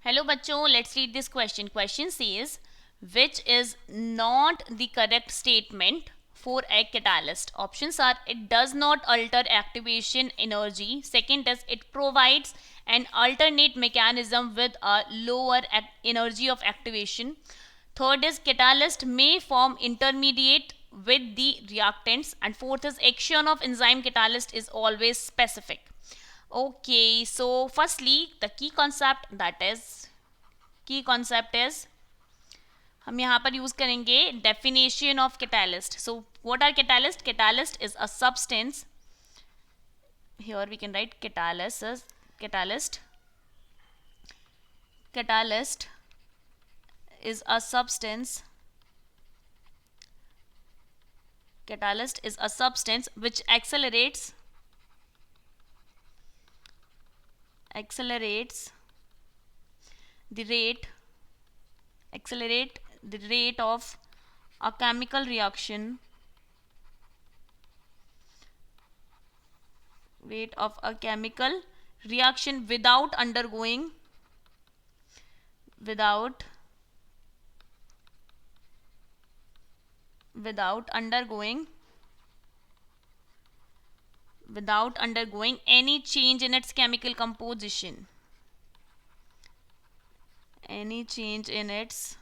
Hello बच्चों, let's read this question. Question says, which is not the correct statement for a catalyst? Options are, it does not alter activation energy. Second is, it provides an alternate mechanism with a lower energy of activation. Third is, catalyst may form intermediate with the reactants. And fourth is, action of enzyme catalyst is always specific. Okay, so firstly the key concept is हम यहाँ पर use करेंगे definition of catalyst. So what are catalyst? Catalyst is a substance. Here we can write catalyst is a substance. Catalyst is a substance which accelerates the rate of a chemical reaction without undergoing any change in its chemical composition. Any change in its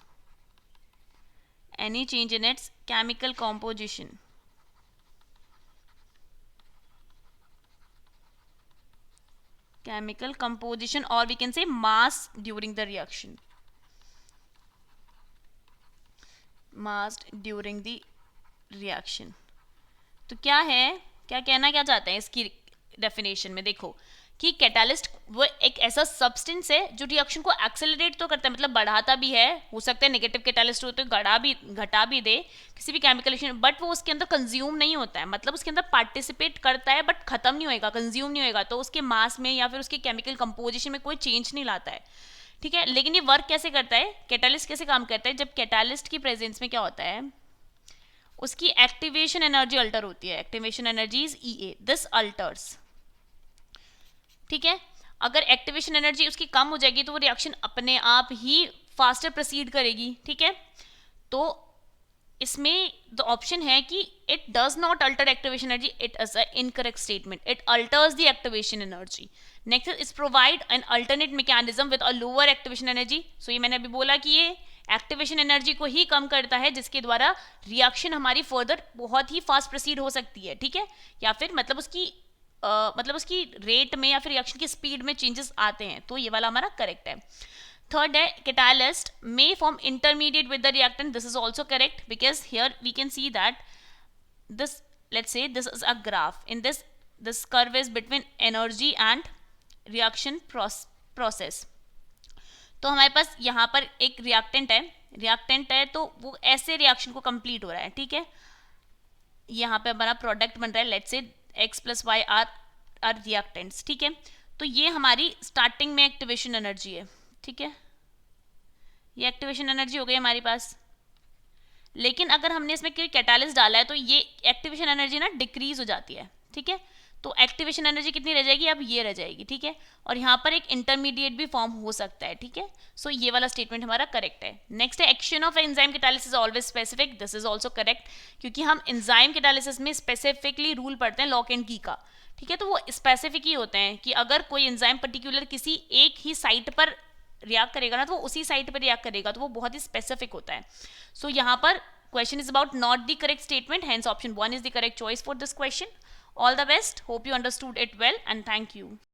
chemical composition. Or we can say mass during the reaction. तो क्या है, क्या कहना क्या चाहते हैं इसकी definition में? देखो कि कैटालिस्ट वो एक ऐसा सब्सटेंस है जो रिएक्शन को एक्सेलरेट तो करता है, मतलब बढ़ाता भी है, हो सकता है नेगेटिव कैटालिस्ट हो तो घटा भी दे किसी भी केमिकल रिएक्शन, बट वो उसके अंदर कंज्यूम नहीं होता है, मतलब उसके अंदर पार्टिसिपेट करता है बट खत्म नहीं होएगा, कंज्यूम नहीं होएगा, तो उसके मास में या फिर उसके केमिकल कंपोजिशन में कोई चेंज नहीं लाता है, ठीक है। लेकिन ये वर्क कैसे करता है, कैटालिस्ट कैसे काम करता है? जब कैटालिस्ट की प्रेजेंस में क्या होता है, उसकी एक्टिवेशन एनर्जी अल्टर होती है, activation energy is EA, this altars, ठीक है। अगर एक्टिवेशन एनर्जी उसकी कम हो जाएगी तो वो रिएक्शन अपने आप ही फास्टर प्रोसीड करेगी, ठीक है। तो इसमें द ऑप्शन है कि it does not alter activation energy, it is a incorrect statement, it alters the activation energy. Next is provide an alternate mechanism with a lower activation energy. So ये मैंने अभी बोला कि ये एक्टिवेशन एनर्जी को ही कम करता है जिसके द्वारा रिएक्शन हमारी फर्दर बहुत ही फास्ट प्रोसीड हो सकती है, ठीक है, या फिर मतलब उसकी रेट में या फिर रिएक्शन की स्पीड में चेंजेस आते हैं, तो ये वाला हमारा करेक्ट है। थर्ड है, catalyst may form intermediate with the reactant. This is also correct because here we can see that this, let's say this is a graph. In this curve is between energy and reaction process. तो हमारे पास यहाँ पर एक reactant है तो वो ऐसे reaction को कंप्लीट हो रहा है, ठीक है। यहाँ पे हमारा प्रोडक्ट बन रहा है, let's say X + Y are reactants, ठीक है। तो ये हमारी स्टार्टिंग में एक्टिवेशन एनर्जी है, ठीक है, ये एक्टिवेशन एनर्जी हो गई हमारे पास। लेकिन अगर हमने इसमें कोई कैटालिस्ट डाला है तो ये एक्टिवेशन एनर्जी ना डिक्रीज हो जाती है, ठीक है। तो एक्टिवेशन एनर्जी कितनी रह जाएगी? अब ये रह जाएगी, ठीक है। और यहाँ पर एक इंटरमीडिएट भी फॉर्म हो सकता है, ठीक है। सो ये वाला स्टेटमेंट हमारा करेक्ट है। नेक्स्ट है, action of enzyme catalysis is always specific. This is also correct, क्योंकि हम एंजाइम कैटालिसिस में स्पेसिफिकली रूल पढ़ते हैं लॉक एंड की का, ठीक है। तो वो स्पेसिफिक ही होते हैं कि अगर कोई एंजाइम पर्टिकुलर किसी एक ही साइट पर रिएक्ट करेगा ना तो वो उसी साइट पर रिएक्ट करेगा, तो वो बहुत ही स्पेसिफिक होता है। सो यहाँ पर question is about not the correct statement, hence option 1 is the correct choice for this question. All the best, hope you understood it well and thank you.